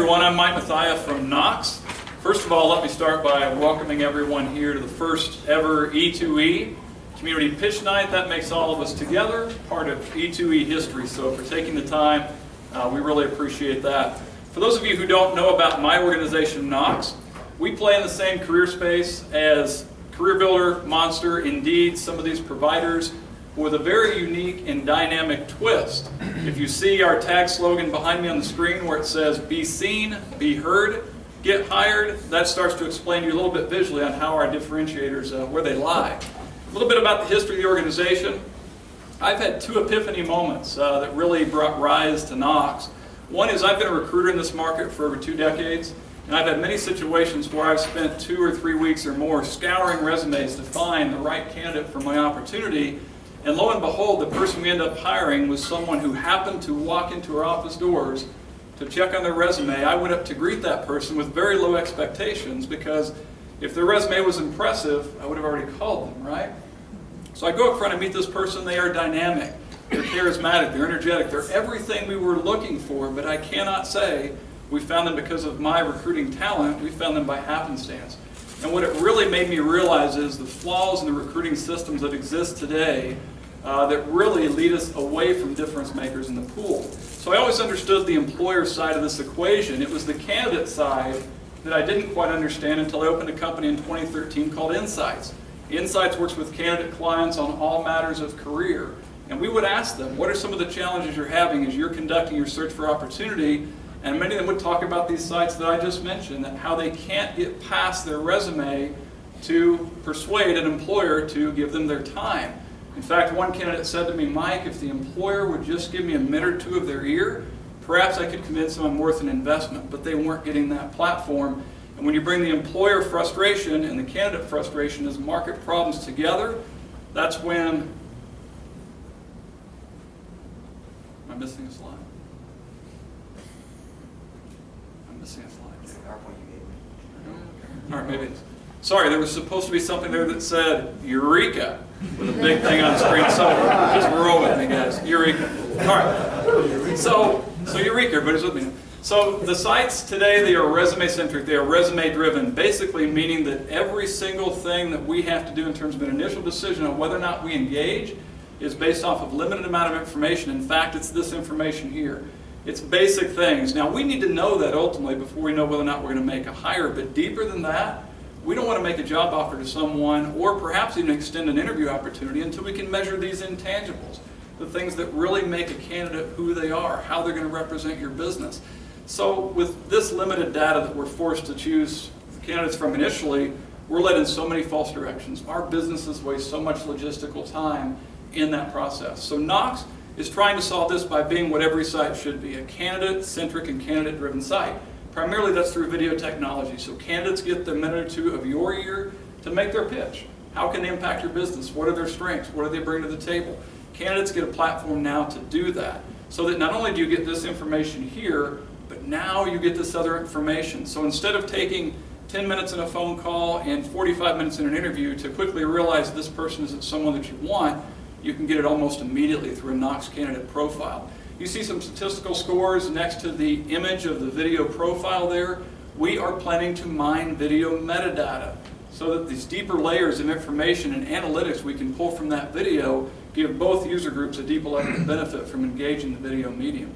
everyone, I'm Mike Mathia from KNOXX. First of all, let me start by welcoming everyone here to the first ever E2E Community Pitch Night. That makes all of us together part of E2E history, so for taking the time, we really appreciate that. For those of you who don't know about my organization, KNOXX, we play in the same career space as CareerBuilder, Monster, Indeed, some of these providers, with a very unique and dynamic twist. If you see our tag slogan behind me on the screen where it says, "Be seen, be heard, get hired," that starts to explain to you a little bit visually on how our differentiators, where they lie. A little bit about the history of the organization. I've had two epiphany moments that really brought rise to KNOXX. One is I've been a recruiter in this market for over 2 decades, and I've had many situations where I've spent 2 or 3 weeks or more scouring resumes to find the right candidate for my opportunity. And lo and behold, the person we end up hiring was someone who happened to walk into our office doors to check on their resume. I went up to greet that person with very low expectations because if their resume was impressive, I would have already called them, right? So I go up front and meet this person. They are dynamic, they're charismatic, they're energetic, they're everything we were looking for, but I cannot say we found them because of my recruiting talent. We found them by happenstance. And what it really made me realize is the flaws in the recruiting systems that exist today that really lead us away from difference makers in the pool. So I always understood the employer side of this equation. It was the candidate side that I didn't quite understand until I opened a company in 2013 called Insights. Insights works with candidate clients on all matters of career. And we would ask them, what are some of the challenges you're having as you're conducting your search for opportunity? And many of them would talk about these sites that I just mentioned, and how they can't get past their resume to persuade an employer to give them their time. In fact, one candidate said to me, "Mike, if the employer would just give me a minute or two of their ear, perhaps I could convince them I'm worth an investment," but they weren't getting that platform. And when you bring the employer frustration and the candidate frustration as market problems together, that's when... Am I missing a slide? I'm missing a slide. All right, maybe it's... Sorry, there was supposed to be something there that said Eureka with a big thing on the screen. So just roll with me, guys. Eureka. All right. So Eureka, everybody's with me. So the sites today, they are resume-centric. They are resume-driven, basically meaning that every single thing that we have to do in terms of an initial decision on whether or not we engage is based off of limited amount of information. In fact, it's this information here. It's basic things. Now, we need to know that ultimately before we know whether or not we're going to make a hire, but deeper than that, we don't want to make a job offer to someone or perhaps even extend an interview opportunity until we can measure these intangibles, the things that really make a candidate who they are, how they're going to represent your business. So with this limited data that we're forced to choose candidates from initially, we're led in so many false directions. Our businesses waste so much logistical time in that process. So KNOXX is trying to solve this by being what every site should be, a candidate-centric and candidate-driven site. Primarily that's through video technology. So candidates get the minute or two of your ear to make their pitch. How can they impact your business? What are their strengths? What do they bring to the table? Candidates get a platform now to do that. So that not only do you get this information here, but now you get this other information. So instead of taking 10 minutes in a phone call and 45 minutes in an interview to quickly realize this person isn't someone that you want, you can get it almost immediately through a KNOXX candidate profile. You see some statistical scores next to the image of the video profile there. We are planning to mine video metadata so that these deeper layers of information and analytics we can pull from that video give both user groups a deeper level of benefit from engaging the video medium.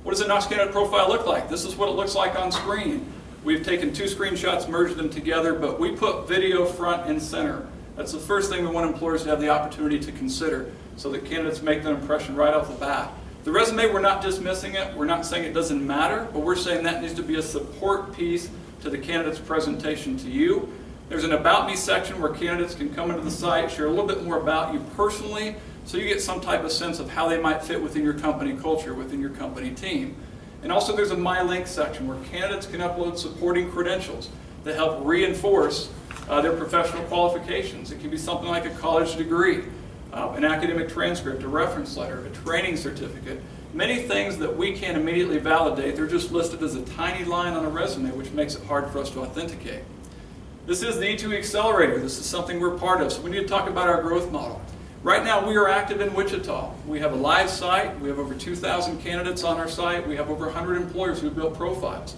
What does a KNOXX candidate profile look like? This is what it looks like on screen. We've taken 2 screenshots, merged them together, but we put video front and center. That's the first thing we want employers to have the opportunity to consider so that candidates make that impression right off the bat. The resume, we're not dismissing it. We're not saying it doesn't matter, but we're saying that needs to be a support piece to the candidate's presentation to you. There's an About Me section where candidates can come into the site, share a little bit more about you personally, so you get some type of sense of how they might fit within your company culture, within your company team. And also there's a My Link section where candidates can upload supporting credentials that help reinforce their professional qualifications. It can be something like a college degree, an academic transcript, a reference letter, a training certificate. Many things that we can't immediately validate, they're just listed as a tiny line on a resume, which makes it hard for us to authenticate. This is the E2E Accelerator. This is something we're part of, so we need to talk about our growth model. Right now we are active in Wichita. We have a live site. We have over 2,000 candidates on our site. We have over 100 employers who have built profiles.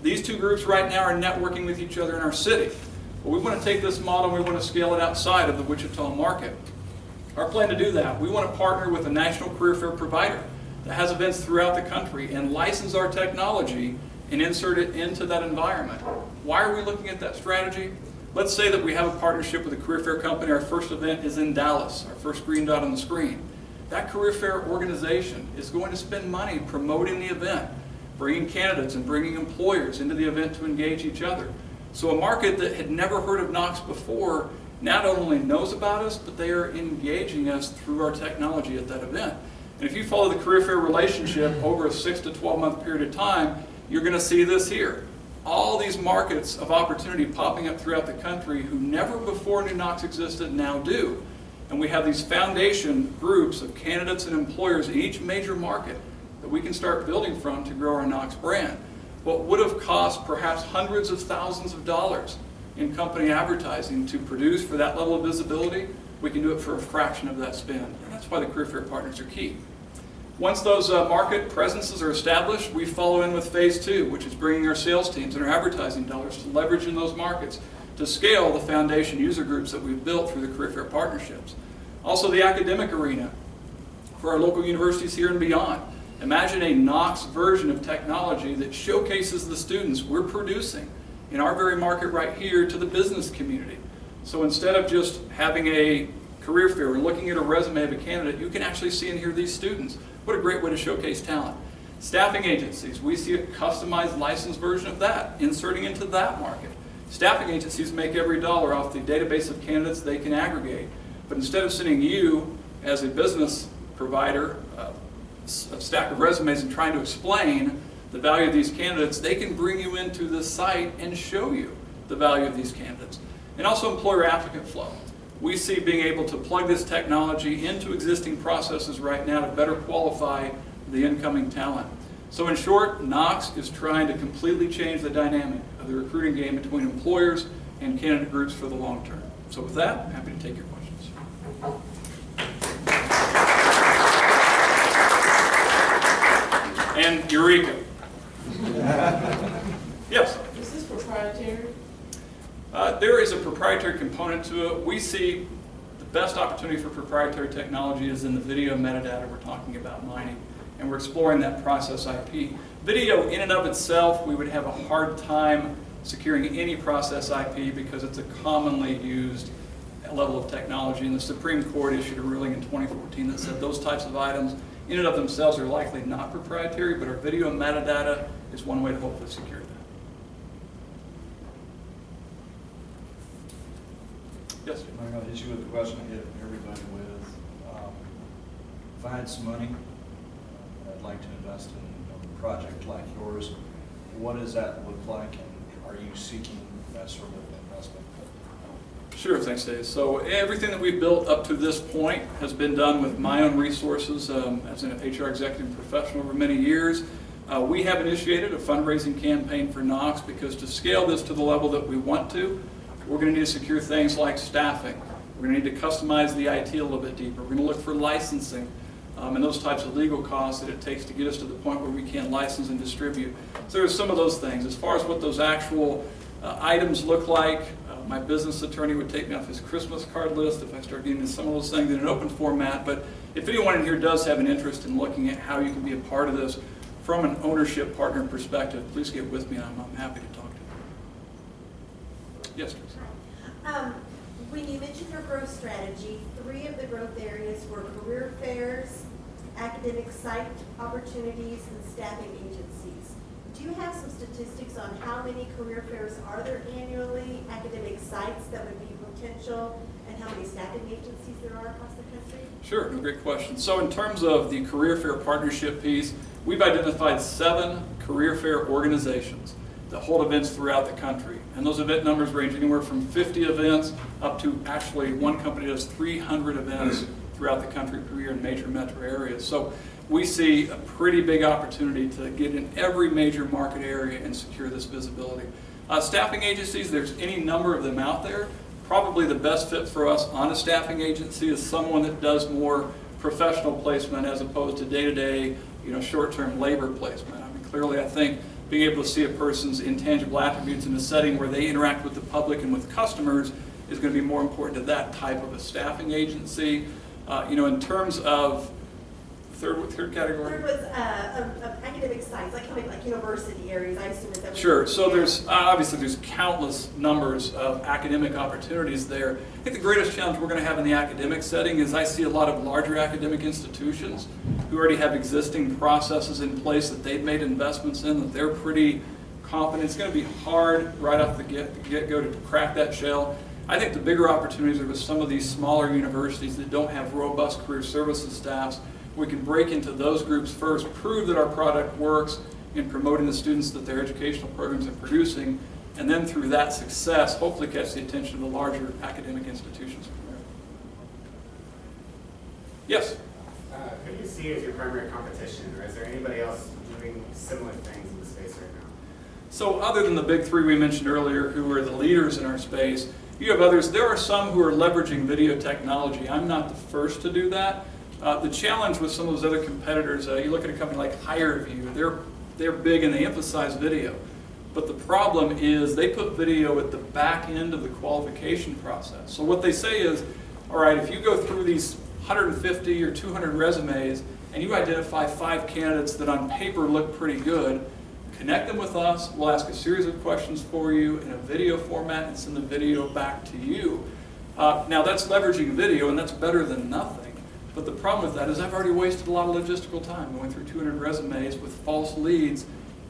These two groups right now are networking with each other in our city. But we want to take this model and we want to scale it outside of the Wichita market. Our plan to do that, we want to partner with a national career fair provider that has events throughout the country and license our technology and insert it into that environment. Why are we looking at that strategy? Let's say that we have a partnership with a career fair company. Our first event is in Dallas, our first green dot on the screen. That career fair organization is going to spend money promoting the event, bringing candidates and bringing employers into the event to engage each other. So a market that had never heard of KNOXX before not only knows about us, but they are engaging us through our technology at that event. And if you follow the career fair relationship over a 6 to 12 month period of time, you're going to see this here. All these markets of opportunity popping up throughout the country who never before knew KNOXX existed now do. And we have these foundation groups of candidates and employers in each major market that we can start building from to grow our KNOXX brand. What would have cost perhaps hundreds of thousands of dollars in company advertising to produce for that level of visibility, we can do it for a fraction of that spend. And that's why the career fair partners are key. Once those market presences are established, we follow in with phase 2, which is bringing our sales teams and our advertising dollars to leverage in those markets to scale the foundation user groups that we've built through the career fair partnerships. Also the academic arena for our local universities here and beyond. Imagine a KNOXX version of technology that showcases the students we're producing in our very market right here to the business community. So instead of just having a career fair or looking at a resume of a candidate, you can actually see and hear these students. What a great way to showcase talent. Staffing agencies, we see a customized licensed version of that, inserting into that market. Staffing agencies make every dollar off the database of candidates they can aggregate. But instead of sending you, as a business provider, a stack of resumes and trying to explain the value of these candidates, they can bring you into this site and show you the value of these candidates. And also employer applicant flow. We see being able to plug this technology into existing processes right now to better qualify the incoming talent. So in short, KNOXX is trying to completely change the dynamic of the recruiting game between employers and candidate groups for the long term. So with that, I'm happy to take your questions. And Eureka. Yes? Is this proprietary? There is a proprietary component to it. We see the best opportunity for proprietary technology is in the video metadata we're talking about mining, and we're exploring that process IP. Video in and of itself, we would have a hard time securing any process IP because it's a commonly used level of technology, and the Supreme Court issued a ruling in 2014 that said those types of items in and of themselves are likely not proprietary, but our video metadata is one way to hopefully secure that. Yes? I'm going to hit you with the question I hit everybody with. If I had some money, I'd like to invest in a project like yours, what does that look like, and are you seeking that sort of investment? Sure, thanks Dave. So everything that we've built up to this point has been done with my own resources as an HR executive professional over many years. We have initiated a fundraising campaign for KNOXX because to scale this to the level that we want to, we're going to need to secure things like staffing. We're going to need to customize the IT a little bit deeper. We're going to look for licensing and those types of legal costs that it takes to get us to the point where we can license and distribute. So there's some of those things. As far as what those actual items look like, my business attorney would take me off his Christmas card list if I start getting into some of those things in an open format. But if anyone in here does have an interest in looking at how you can be a part of this from an ownership partner perspective, please get with me and I'm happy to talk to you. Yes, Teresa. When you mentioned your growth strategy, 3 of the growth areas were career fairs, academic site opportunities, and staffing agencies. Do you have some statistics on how many career fairs are there annually, academic sites that would be potential, and how many staffing agencies there are across the country? Sure, great question. So in terms of the career fair partnership piece, we've identified 7 career fair organizations that hold events throughout the country. And those event numbers range anywhere from 50 events up to actually one company does 300 events throughout the country per year in major metro areas. So we see a pretty big opportunity to get in every major market area and secure this visibility. Staffing agencies, there's any number of them out there. probably the best fit for us on a staffing agency is someone that does more professional placement as opposed to day-to-day, short-term labor placement. I mean, clearly I think being able to see a person's intangible attributes in a setting where they interact with the public and with customers is going to be more important to that type of a staffing agency. In terms of third category? Third was academic sites, like university areas. I assume that was. Sure. So there's obviously there's countless numbers of academic opportunities there. I think the greatest challenge we're going to have in the academic setting is I see a lot of larger academic institutions who already have existing processes in place that they've made investments in, that they're pretty confident. It's going to be hard right off the get-go to crack that shell. I think the bigger opportunities are with some of these smaller universities that don't have robust career services staffs. We can break into those groups first, prove that our product works in promoting the students that their educational programs are producing, and then through that success, hopefully catch the attention of the larger academic institutions from there. Yes? Who do you see as your primary competition, or is there anybody else doing similar things in the space right now? So other than the big three we mentioned earlier, who are the leaders in our space, you have others. There are some who are leveraging video technology. I'm not the first to do that. The challenge with some of those other competitors, you look at a company like HireVue, they're big and they emphasize video. But the problem is they put video at the back end of the qualification process. So what they say is, all right, if you go through these 150 or 200 resumes and you identify 5 candidates that on paper look pretty good, connect them with us. We'll ask a series of questions for you in a video format and send the video back to you. Now that's leveraging video, and that's better than nothing. But the problem with that is I've already wasted a lot of logistical time going through 200 resumes with false leads,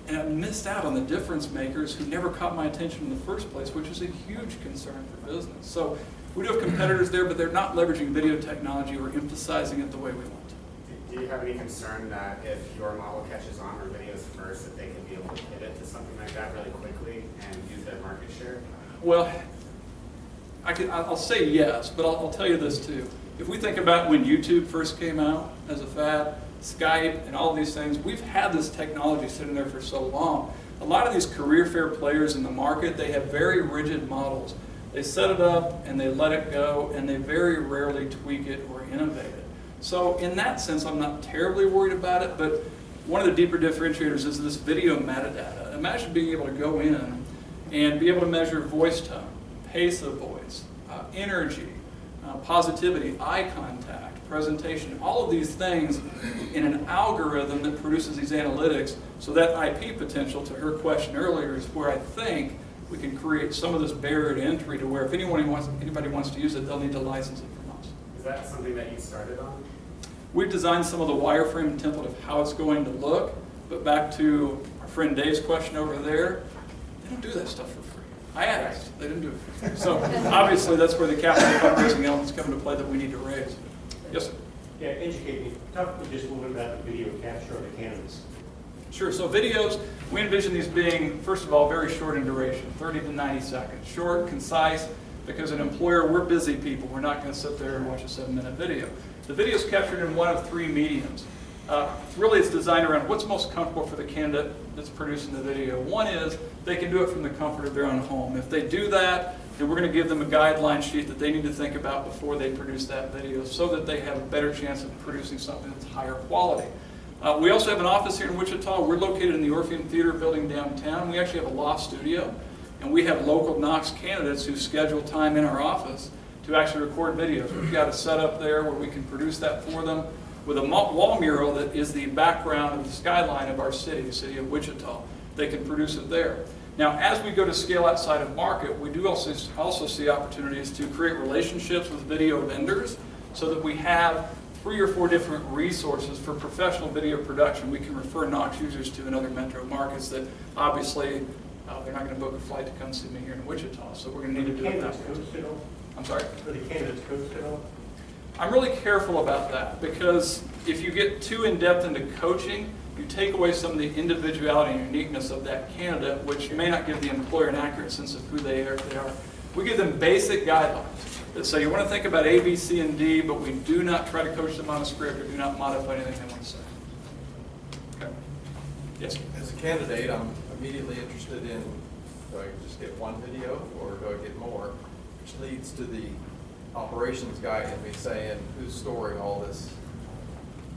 and I've missed out on the difference makers who never caught my attention in the first place, which is a huge concern for business. So we do have competitors there, but they're not leveraging video technology or emphasizing it the way we want. Do you have any concern that if your model catches on or videos first, that they could be able to pivot to something like that really quickly and use their market share? Well, I'll say yes, but I'll tell you this too. If we think about when YouTube first came out as a fad, Skype and all these things, we've had this technology sitting there for so long. A lot of these career fair players in the market, they have very rigid models. They set it up and they let it go, and they very rarely tweak it or innovate it. So in that sense, I'm not terribly worried about it, but one of the deeper differentiators is this video metadata. Imagine being able to go in and be able to measure voice tone, pace of voice, energy, positivity, eye contact, presentation, all of these things in an algorithm that produces these analytics. So that IP potential, to her question earlier, is where I think we can create some of this barrier to entry to where if anybody wants to use it, they'll need to license it from us. Is that something that you started on? We've designed some of the wireframe template of how it's going to look, but back to our friend Dave's question over there, they don't do that stuff for free. I asked, they didn't do it for free. So obviously that's where the capital fundraising elements come into play that we need to raise. Yes, sir? Yeah, educate me. Talk to me just a little bit about the video capture of the candidates. Sure. So videos, we envision these being, first of all, very short in duration, 30 to 90 seconds. Short, concise, because an employer, we're busy people. We're not going to sit there and watch a 7-minute video. The video is captured in one of 3 mediums. Really, it's designed around what's most comfortable for the candidate that's producing the video. One is they can do it from the comfort of their own home. If they do that, then we're going to give them a guideline sheet that they need to think about before they produce that video so that they have a better chance of producing something that's higher quality. We also have an office here in Wichita. We're located in the Orpheum Theater building downtown. We actually have a law studio, and we have local KNOXX candidates who schedule time in our office to actually record videos. We've got a setup there where we can produce that for them with a wall mural that is the background of the skyline of our city, the city of Wichita. They can produce it there. Now, as we go to scale outside of market, we do also see opportunities to create relationships with video vendors so that we have 3 or 4 different resources for professional video production we can refer KNOXX users to in other metro markets that obviously they're not going to book a flight to come see me here in Wichita, so we're going to need to do it that way. I'm sorry? Are the candidates coached at all? I'm really careful about that because if you get too in-depth into coaching, you take away some of the individuality and uniqueness of that candidate, which may not give the employer an accurate sense of who they are. We give them basic guidelines that say you want to think about A, B, C, and D, but we do not try to coach them on a script or do not modify anything they want to say. Okay. Yes? As a candidate, I'm immediately interested in, do I just get 1 video or do I get more? which leads to the operations guy in me saying, who's storing all this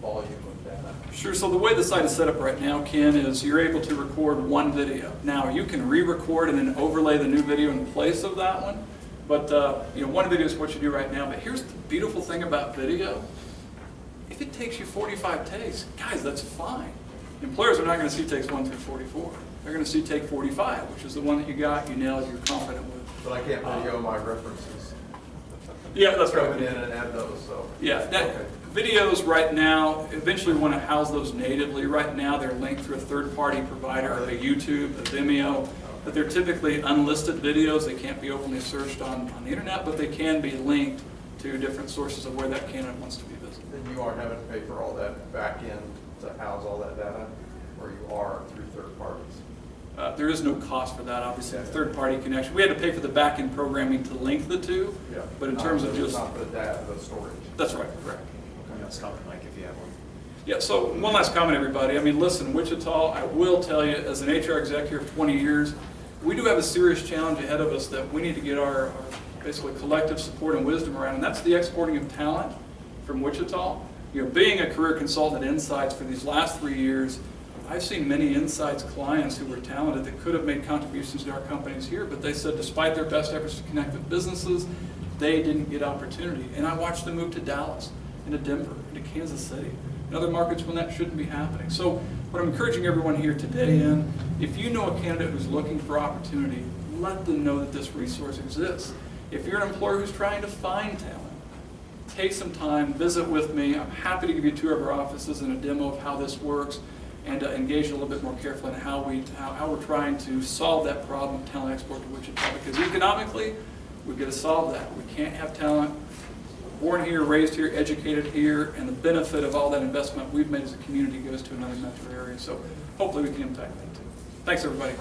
volume of data? Sure, so the way the site is set up right now, Ken, is you're able to record one video. Now, you can re-record and then overlay the new video in place of that one, but one video is what you do right now. But here's the beautiful thing about video. If it takes you 45 takes, guys, that's fine. Employers are not going to see takes 1 through 44. They're going to see take 45, which is the one that you got, you nailed, you're confident with. But I can't video my references. Yeah, that's right. Throw it in and add those, so. Yeah, Okay. videos right now, eventually we want to house those natively. Right now they're linked through a third-party provider, a YouTube, a Vimeo, but they're typically unlisted videos. They can't be openly searched on the internet, but they can be linked to different sources of where that candidate wants to be visible. Then you aren't having to pay for all that back end to house all that data, or you are through third parties? There is no cost for that, obviously, the third-party connection. We had to pay for the back-end programming to link the two, Yeah. but in terms of just... Not for the data, the storage. That's right, correct. Stop it, Mike, if you have one. Yeah, so one last comment, everybody. I mean, listen, Wichita, I will tell you, as an HR executive for 20 years, we do have a serious challenge ahead of us that we need to get our basically collective support and wisdom around, and that's the exporting of talent from Wichita. Being a career consultant at Insights for these last 3 years, I've seen many Insights clients who were talented that could have made contributions to our companies here, but they said despite their best efforts to connect with businesses, they didn't get opportunity. And I watched them move to Dallas, into Denver, into Kansas City, and other markets when that shouldn't be happening. So what I'm encouraging everyone here today in, if you know a candidate who's looking for opportunity, let them know that this resource exists. If you're an employer who's trying to find talent, take some time, visit with me. I'm happy to give you a tour of our offices and a demo of how this works, and engage a little bit more carefully in how we're trying to solve that problem of talent export to Wichita. Because economically, we've got to solve that. We can't have talent born here, raised here, educated here, and the benefit of all that investment we've made as a community goes to another metro area. So hopefully we can impact that too. Thanks, everybody.